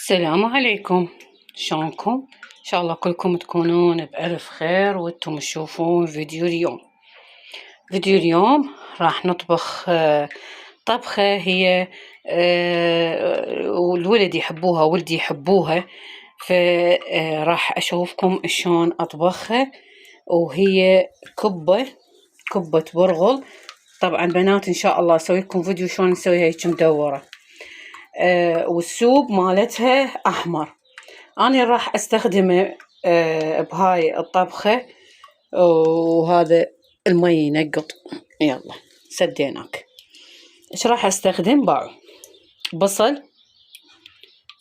السلام عليكم. شلونكم؟ ان شاء الله كلكم تكونون بألف خير وانتم تشوفون فيديو اليوم راح نطبخ طبخة هي والولد يحبوها ولدي يحبوها، فراح اشوفكم شلون اطبخها. وهي كبة برغل. طبعا بنات ان شاء الله اسوي لكم فيديو شلون نسويها هيك مدورة، والسوب مالتها احمر. انا راح استخدمه بهاي الطبخة. وهذا المي ينقط. يلا سديناك. ايش راح استخدم؟ باعوا بصل،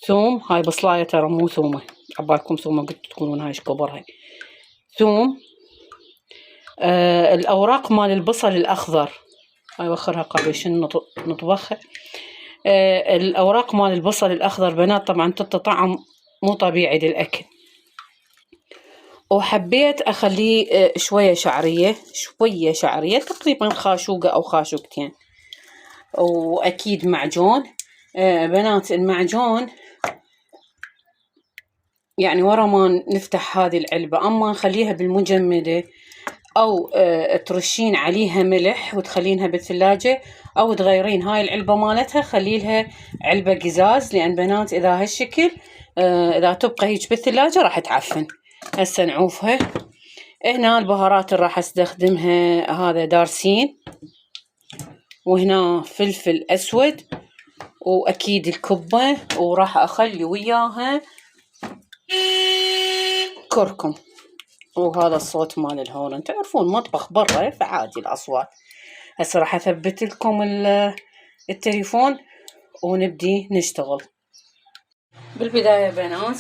ثوم. هاي بصلاية ترى مو ثومة، عبالكم ثومة قلت تقولون هاي ايش كبرها. ثوم، الاوراق مال البصل الاخضر. هاي وخرها قبل شنو نطبخها. الاوراق مال البصل الاخضر بنات طبعا تعطي طعم مو طبيعي للاكل. وحبيت اخليه شوية شعرية تقريبا خاشوقة او خاشوقتين. واكيد معجون. بنات المعجون يعني ورا ما نفتح هذه العلبة، اما نخليها بالمجمدة او ترشين عليها ملح وتخلينها بالثلاجة، او تغيرين هاي العلبة مالتها خليلها علبة قزاز، لان بنات اذا هالشكل اذا تبقى هيك بالثلاجة راح تعفن. هسه نعوفها. هنا البهارات اللي راح استخدمها هذا دارسين، وهنا فلفل اسود، واكيد الكبة، وراح اخلي وياها كركم. وهذا الصوت مال الهورن، تعرفون مطبخ برا فعادي الاصوات. هسه راح اثبت لكم التليفون ونبدي نشتغل. بالبداية بنات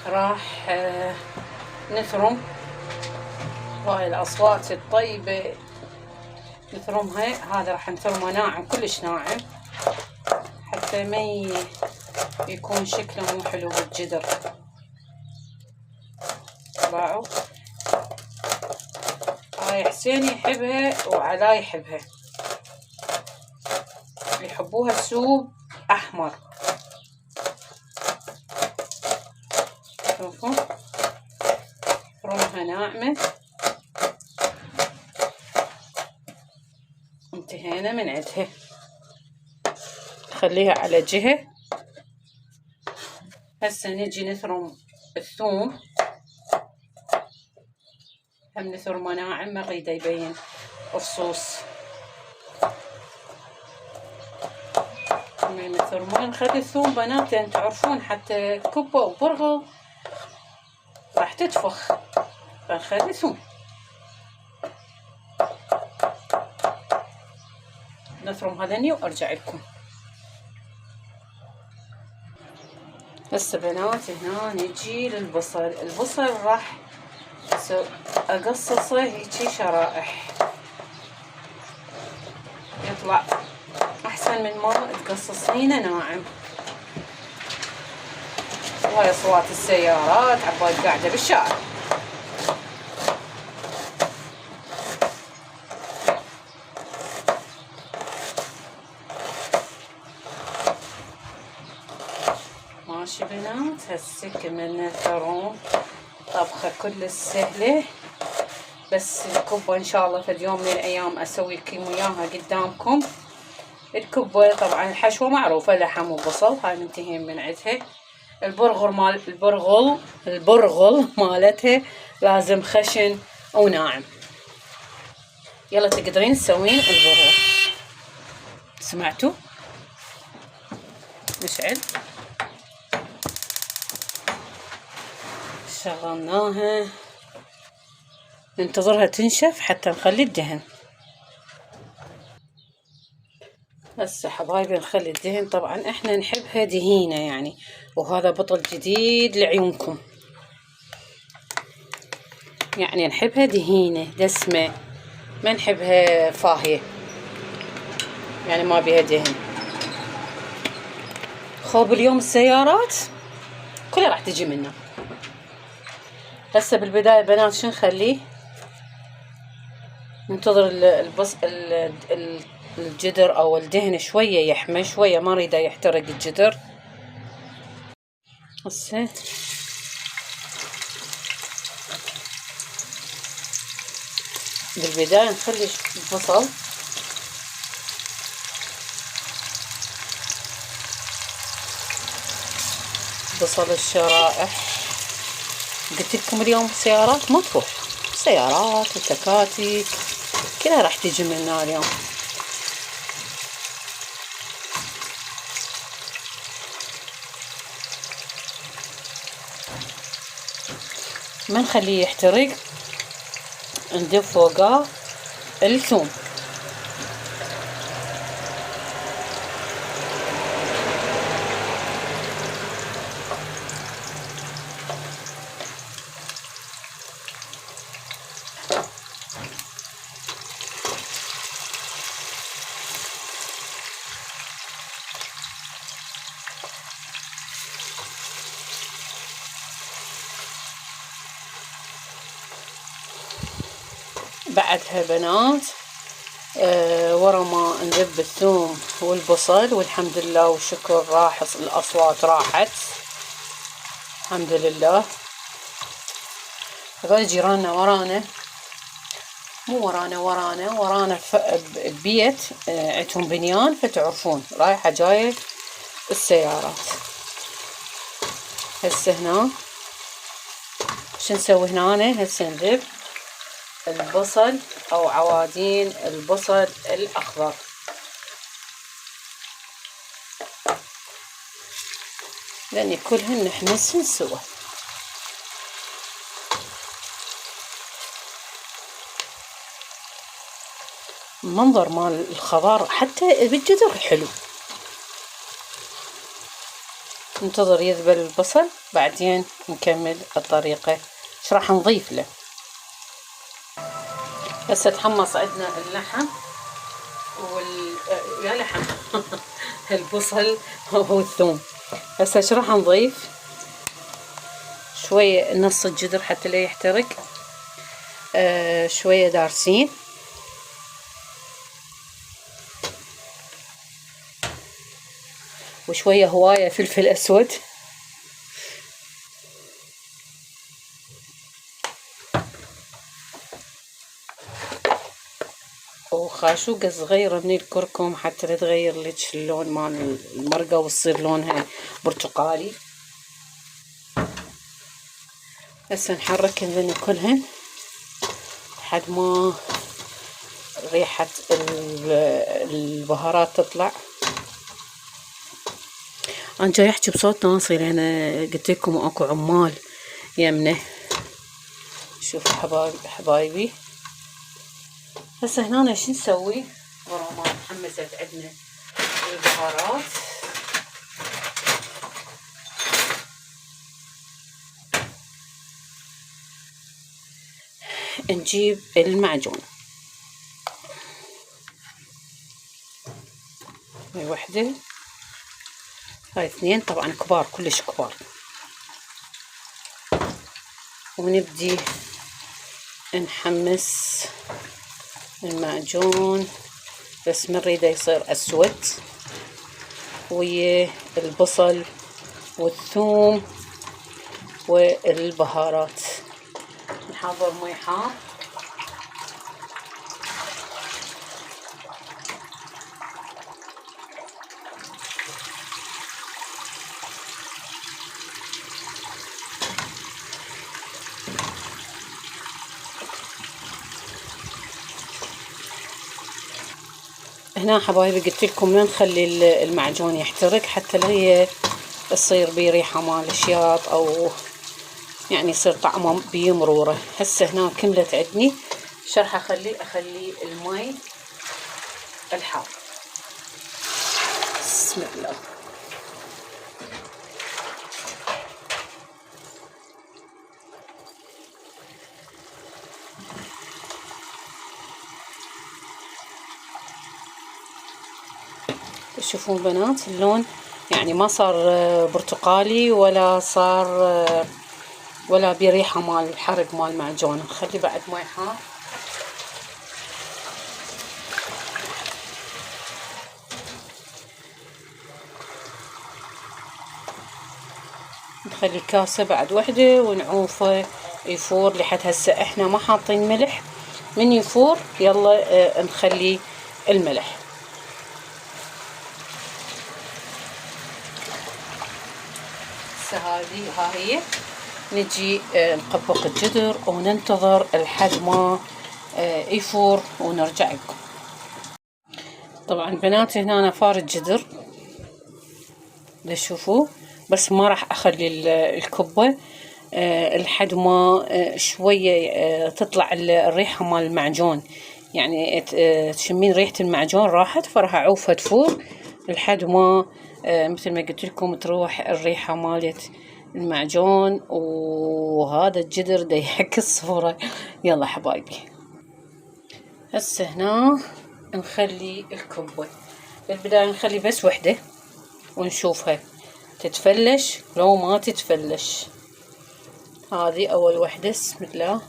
راح نثرم هاي الاصوات الطيبة، نثرمها. هذا راح نثرمه ناعم، كلش ناعم، حتى ما يكون شكله مو حلو بالجدر. باعوا هاي حسين يحبها وعلاء يحبها، يحبوها سوب احمر. شوفوا فرمها ناعمة. انتهينا من عندها، خليها على جهة. هسه نجي نثرم الثوم، هم نثرمه ناعم، ما اريده يبين فصوص. من نثرمه نخلي الثوم بنات، لان تعرفون حتى كبة وبرغل راح تتفخ، فنخلي ثوم. نثرم هذني وارجع لكم. هسه بنات هنا نجي للبصل. البصل راح اقصصه هيجي شرائح، يطلع احسن من ما تقصصينه ناعم. وهاي اصوات السيارات عبالي قاعده بالشارع. ماشي بنات. هسه كملنا ثروم. طبخة كل سهلة، بس الكبة ان شاء الله في اليوم من الايام اسوي لكم اياها قدامكم. الكبة طبعا الحشوة معروفة، لحم وبصل، هاي منتهين من عندها. البرغل مالتها لازم خشن وناعم. يلا تقدرين تسوين البرغل. سمعتوا؟ نشعل. شغلناها، ننتظرها تنشف حتى نخلي الدهن. هسه حبايبي نخلي الدهن. طبعا احنا نحبها دهينة يعني، وهذا بطل جديد لعيونكم، يعني نحبها دهينة دسمة، ما نحبها فاهية يعني ما بيها دهن. خوب اليوم السيارات كلها راح تجي منه. هسه بالبداية بنات شو نخليه؟ ننتظر الجدر او الدهن شوية يحمى شوية، ما اريده يحترق الجدر. هسه بالبداية نخلي البصل الشرائح. قلت لكم اليوم السيارات ما تروح، سيارات وتكاتك كلها راح تجي منا اليوم. ما نخليه يحترق، نضيف فوقه الثوم. بعدها بنات ورا ما نذب الثوم والبصل، والحمد لله وشكر راح الأصوات راحت الحمد لله. هذول جيراننا ورانا، مو ورانا ببيت عندهم بنيان، فتعرفون رايحة جاية السيارات. هسه هنا شو نسوي هنا؟ هسه نذب البصل او عوادين البصل الاخضر. لان كلهن نحمسهن سوا. المنظر مال الخضار حتى بالجذر حلو. ننتظر يذبل البصل بعدين نكمل الطريقة. ايش راح نضيف له؟ هسه تحمص عندنا اللحم يا لحم البصل والثوم. هسه ايش راح نضيف؟ شوية نص الجدر حتى لا يحترق، شوية دارسين، وشوية هواية فلفل اسود، وخاشوقة صغيرة من الكركم حتى لا تغير لك اللون مال المرقة وتصير لونها برتقالي. هسه نحرك هذين كلهن لحد ما ريحة البهارات تطلع. انا جاي احكي بصوت ناصي لان قلت لكم اكو عمال يمنه. شوفوا حبايبي هسه هنا شو نسوي؟ ورا ما حمست عندنا البهارات نجيب المعجون. هاي وحدة، هاي اثنين، طبعا كبار كلش كبار. ونبدي نحمس المعجون بس ما نريده يصير اسود ويا البصل والثوم والبهارات. نحضر مي حار هنا حبايبي. قلت لكم لا نخلي المعجون يحترق حتى لا يصير بيه ريحه مال الشياط او يعني يصير طعمه بيه مروره. هسه هنا كملت عندي. شو راح اخلي المي الحار. بسم الله. تشوفون بنات اللون يعني ما صار برتقالي ولا صار ولا بريحة مال الحرق مال معجون. نخلي بعد مي حار. نخلي الكاسة بعد وحدة ونعوفه يفور. لحد هسه احنا ما حاطين ملح، من يفور يلا نخلي الملح. هسه ها هي نجي نقبق الجدر وننتظر لحد ما يفور ونرجع لكم. طبعا بناتي هنا أنا فار الجدر تشوفوا، بس ما راح اخلي الكبة لحد ما شوية تطلع الريحة مال المعجون، يعني تشمين ريحة المعجون راحت، فراح اعوفها تفور لحد ما مثل ما قلت لكم تروح الريحة مالت المعجون. وهذا الجدر دا يعكس الصورة. يلا حبايبي هسه هنا نخلي الكبة. بالبداية نخلي بس وحدة ونشوفها تتفلش لو ما تتفلش. هذه اول وحدة بسم الله،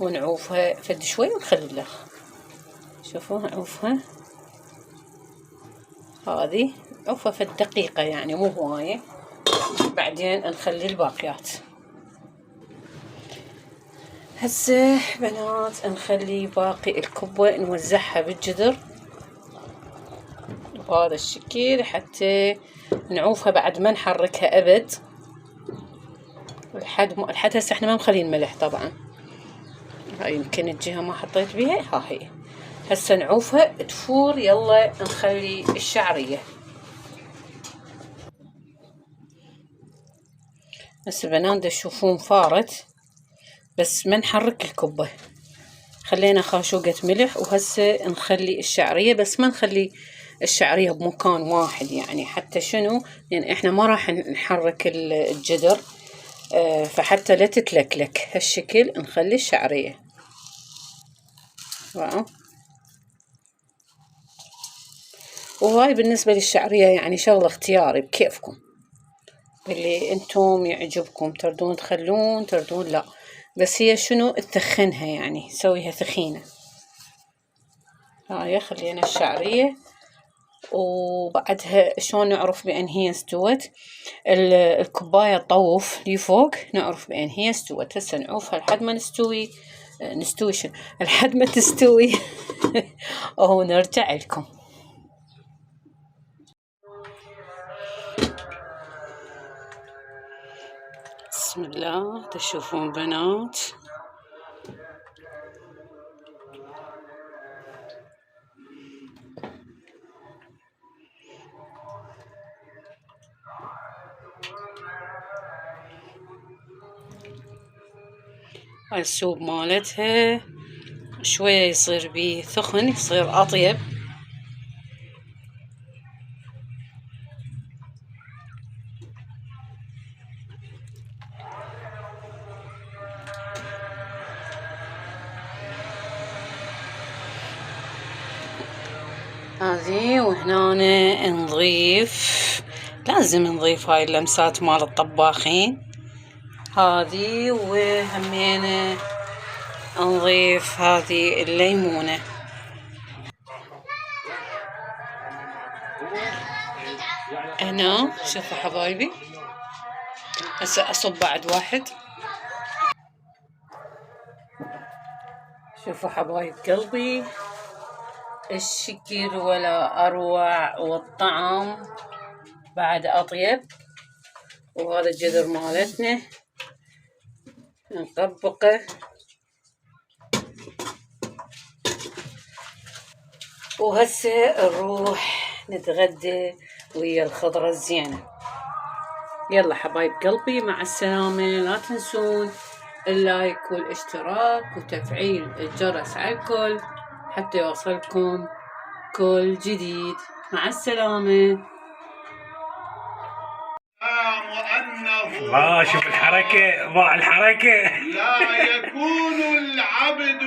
ونعوفها فد شوي ونخلي لها. شوفوا نعوفها، هذه عوفها فد دقيقة يعني مو هواية، بعدين نخلي الباقيات. هسه بنات نخلي باقي الكبة نوزعها بالجدر بهذا الشكل حتى نعوفها بعد ما نحركها ابد. لحد هسه احنا ما مخلين ملح طبعا، هاي يمكن الجهة ما حطيت بيها. ها هي هسه نعوفها تفور. يلا نخلي الشعرية. هسه بنات تشوفون فارت، بس ما نحرك الكبة، خلينا خاشوقة ملح. وهسه نخلي الشعرية، بس ما نخلي الشعرية بمكان واحد، يعني حتى شنو، يعني احنا ما راح نحرك الجدر فحتى لا تتلكلك هالشكل نخلي الشعرية. واو. وهاي بالنسبة للشعرية يعني شغلة اختياري بكيفكم، اللي انتم يعجبكم تردون تخلون تردون لا، بس هي شنو تثخنها يعني سويها ثخينة. هاي خلينا الشعرية. وبعدها شلون نعرف بأن هي استوت؟ الكوباية تطوف لي فوق نعرف بأن هي استوت. هسه نعوفها لحد ما نستوي لحد ما تستوي ونرجع لكم. بسم الله تشوفون بنات هاي السوب مالتها شوية يصير بيه ثخن يصير أطيب. هذه وهنا نضيف، لازم نضيف هاي اللمسات مال الطباخين هذه. وهمينه نضيف هذه الليمونة. هنا شوفوا حبايبي هسه اصب بعد واحد. شوفوا حبايب قلبي الشكل ولا اروع، والطعم بعد اطيب. وهذا الجدر مالتنا نطبقه وهسه نروح نتغدى ويا الخضرة الزينة. يلا حبايب قلبي مع السلامة. لا تنسون اللايك والاشتراك وتفعيل الجرس على الكل حتى يوصلكم كل جديد. مع السلامة. شوف الحركة مع الحركة لا يكون العبد